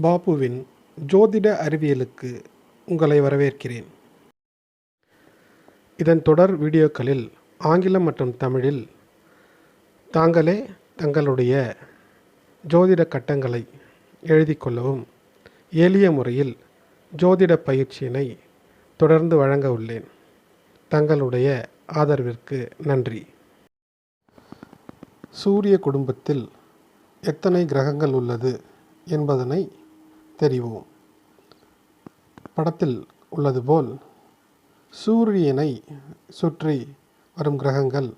பாப்புவின் ஜோதிட அறிவியலுக்கு உங்களை வரவேற்கிறேன். இதன் தொடர் வீடியோக்களில் ஆங்கிலம் மற்றும் தமிழில் தாங்களே தங்களுடைய ஜோதிட கட்டங்களை எழுதி கொள்ளவும் எளிய முறையில் ஜோதிட பயிற்சியினை தொடர்ந்து வழங்க உள்ளேன். தங்களுடைய ஆதரவிற்கு நன்றி. சூரிய குடும்பத்தில் எத்தனை கிரகங்கள் உள்ளது என்பதனை தெரிவோம். படத்தில் உள்ளது போல் சூரியனை சுற்றி வரும் கிரகங்கள்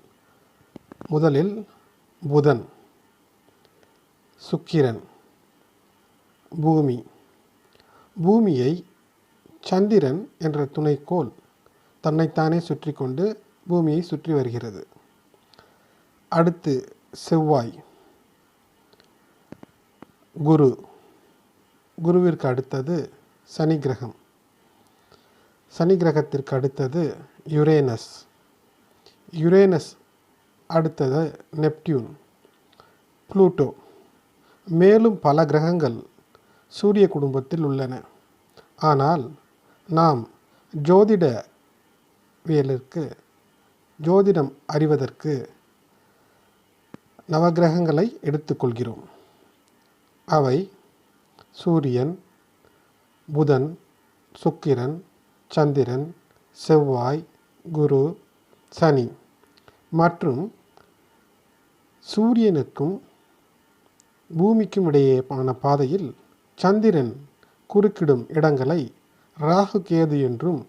முதலில் புதன், சுக்கிரன், பூமி. பூமியை சந்திரன் என்ற துணைக்கோள் தன்னைத்தானே சுற்றி கொண்டு பூமியை சுற்றி வருகிறது. அடுத்து செவ்வாய், குருவிற்கு அடுத்தது சனி கிரகம். சனி கிரகத்திற்கு அடுத்தது யுரேனஸ் அடுத்தது நெப்டியூன், புளூட்டோ. மேலும் பல கிரகங்கள் சூரிய குடும்பத்தில் உள்ளன. ஆனால் நாம் ஜோதிடம் அறிவதற்கு நவகிரகங்களை எடுத்துக்கொள்கிறோம். அவை சூரியன், புதன், சுக்கிரன், சந்திரன், செவ்வாய், குரு, சனி. மற்றும் சூரியனுக்கும் பூமிக்கும் இடையேயான பாதையில் சந்திரன் குறுக்கிடும் இடங்களை ராகு கேது என்றும்,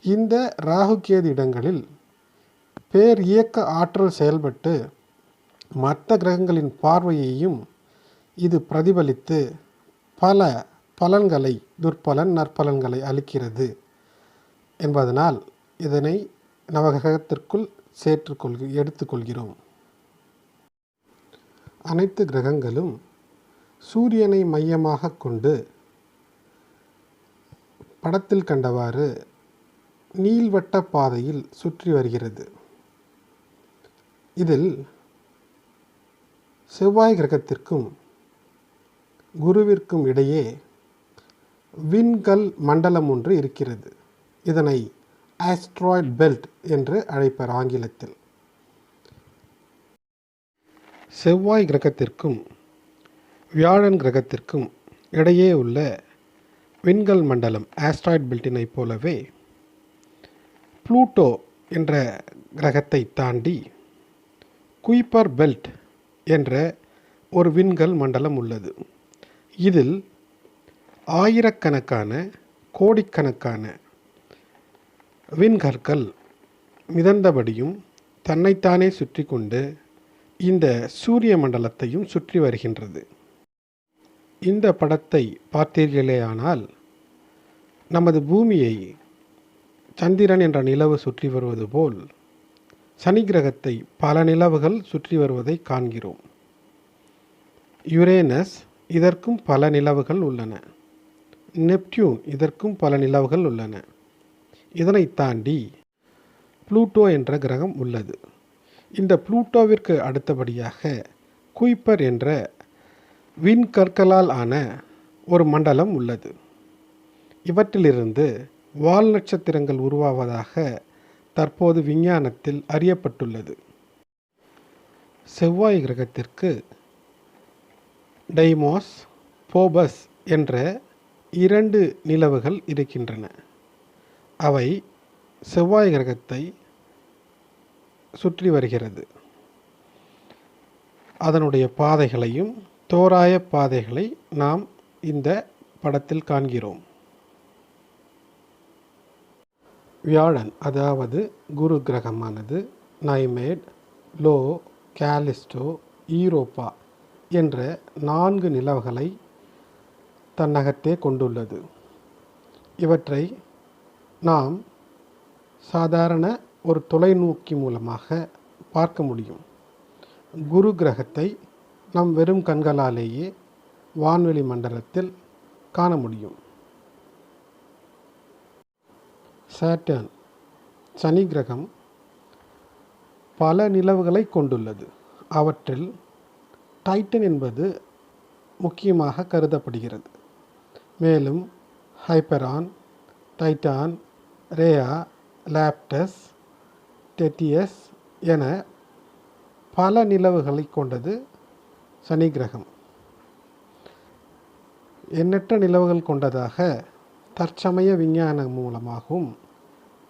இந்த ராகு கேது இடங்களில் பேர் இயக்க ஆற்றல் செயல்பட்டு மற்ற கிரகங்களின் பார்வையையும் இது பிரதிபலித்து பல பலன்களை, துர்பலன் நற்பலன்களை அளிக்கிறது என்பதனால் இதனை நவகிரகத்திற்குள் எடுத்துக்கொள்கிறோம். அனைத்து கிரகங்களும் சூரியனை மையமாக கொண்டு படத்தில் கண்டவாறு நீள்வட்ட பாதையில் சுற்றி வருகிறது. இதில் செவ்வாய் கிரகத்திற்கும் குருவிற்கும் இடையே விண்கல் மண்டலம் ஒன்று இருக்கிறது. இதனை ஆஸ்ட்ராய்ட் பெல்ட் என்று அழைப்பர் ஆங்கிலத்தில். செவ்வாய் கிரகத்திற்கும் வியாழன் கிரகத்திற்கும் இடையே உள்ள விண்கல் மண்டலம் ஆஸ்ட்ராய்ட் பெல்ட்டினை போலவே புளூட்டோ என்ற கிரகத்தை தாண்டி குய்பர் பெல்ட் என்ற ஒரு விண்கல் மண்டலம் உள்ளது. இதில் ஆயிரக்கணக்கான, கோடிக்கணக்கான விண்கற்கள் மிதந்தபடியும் தன்னைத்தானே சுற்றி கொண்டு இந்த சூரிய மண்டலத்தையும் சுற்றி வருகின்றது. இந்த படத்தை பார்த்தீர்களேயானால் நமது பூமியை சந்திரன் என்ற நிலவு சுற்றி வருவது போல் சனி கிரகத்தை பல நிலவுகள் சுற்றி வருவதை காண்கிறோம். யுரேனஸ், இதற்கும் பல நிலவுகள் உள்ளன. நெப்டியூன், இதற்கும் பல நிலவுகள் உள்ளன. இதனை தாண்டி புளூட்டோ என்ற கிரகம் உள்ளது. இந்த புளூட்டோவிற்கு அடுத்தபடியாக குய்பர் என்ற விண்கற்களால் ஆன ஒரு மண்டலம் உள்ளது. இவற்றிலிருந்து வால் நட்சத்திரங்கள் உருவாவதாக தற்போது விஞ்ஞானத்தில் அறியப்பட்டுள்ளது. செவ்வாய் கிரகத்திற்கு டைமோஸ், போபஸ் என்ற 2 நிலவுகள் இருக்கின்றன. அவை செவ்வாய் கிரகத்தை சுற்றி வருகிறது. அதனுடைய பாதைகளையும் தோராய பாதைகளை நாம் இந்த படத்தில் காண்கிறோம். வியாழன், அதாவது குரு கிரகமானது நைமேட், லோ, காலிஸ்டோ, ஈரோப்பா என்ற 4 நிலவுகளை தன்னகத்தே கொண்டுள்ளது. இவற்றை நாம் சாதாரண ஒரு தொலைநோக்கி மூலமாக பார்க்க முடியும். குரு கிரகத்தை நம் வெறும் கண்களாலேயே வான்வெளி மண்டலத்தில் காண முடியும். சாட்டர்ன், சனி கிரகம் பல நிலவுகளை கொண்டுள்ளது. அவற்றில் டைட்டன் என்பது முக்கியமாக கருதப்படுகிறது. மேலும் ஹைப்பரான், டைட்டான், ரேயா, லாப்டஸ், டெத்தியஸ் என பல நிலவுகளை கொண்டது சனி கிரகம். எண்ணற்ற நிலவுகள் கொண்டதாக தற்சமய விஞ்ஞானம் மூலமாகவும்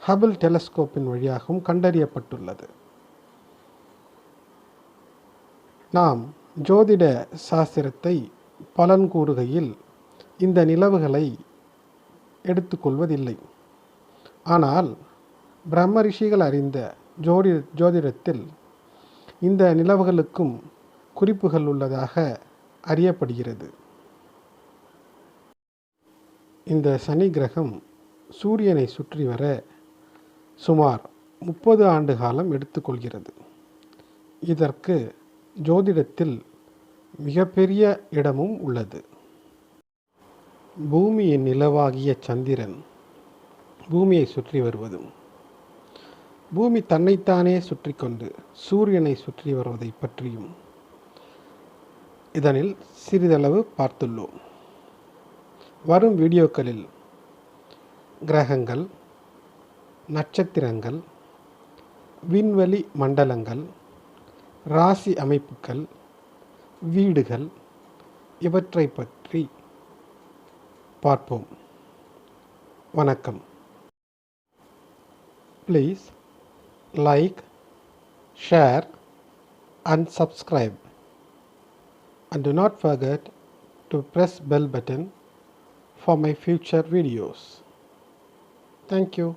ஹபிள் டெலஸ்கோப்பின் வழியாகவும் கண்டறியப்பட்டுள்ளது. நாம் ஜோதிட சாஸ்திரத்தை பலன் கூறுகையில் இந்த நிலவுகளை எடுத்துக்கொள்வதில்லை. ஆனால் பிரம்ம ரிஷிகள் அறிந்த ஜோதிடத்தில் இந்த நிலவுகளுக்கும் குறிப்புகள் உள்ளதாக அறியப்படுகிறது. இந்த சனி கிரகம் சூரியனை சுற்றி வர சுமார் 30 ஆண்டு காலம் எடுத்துக்கொள்கிறது. இதற்கு ஜோதிடத்தில் மிகப்பெரிய இடமும் உள்ளது. பூமியின் நிலவாகிய சந்திரன் பூமியை சுற்றி வருவதும், பூமி தன்னைத்தானே சுற்றி கொண்டு சூரியனை சுற்றி வருவதை பற்றியும் இதனில் சிறிதளவு பார்த்துள்ளோம். வரும் வீடியோக்களில் கிரகங்கள், நட்சத்திரங்கள், விண்வெளி மண்டலங்கள், ராசி அமைப்புகள், வீடுகள் இவற்றை பற்றி பார்ப்போம். வணக்கம். Please like, share and subscribe, and do not forget to press bell button for my future videos. Thank you.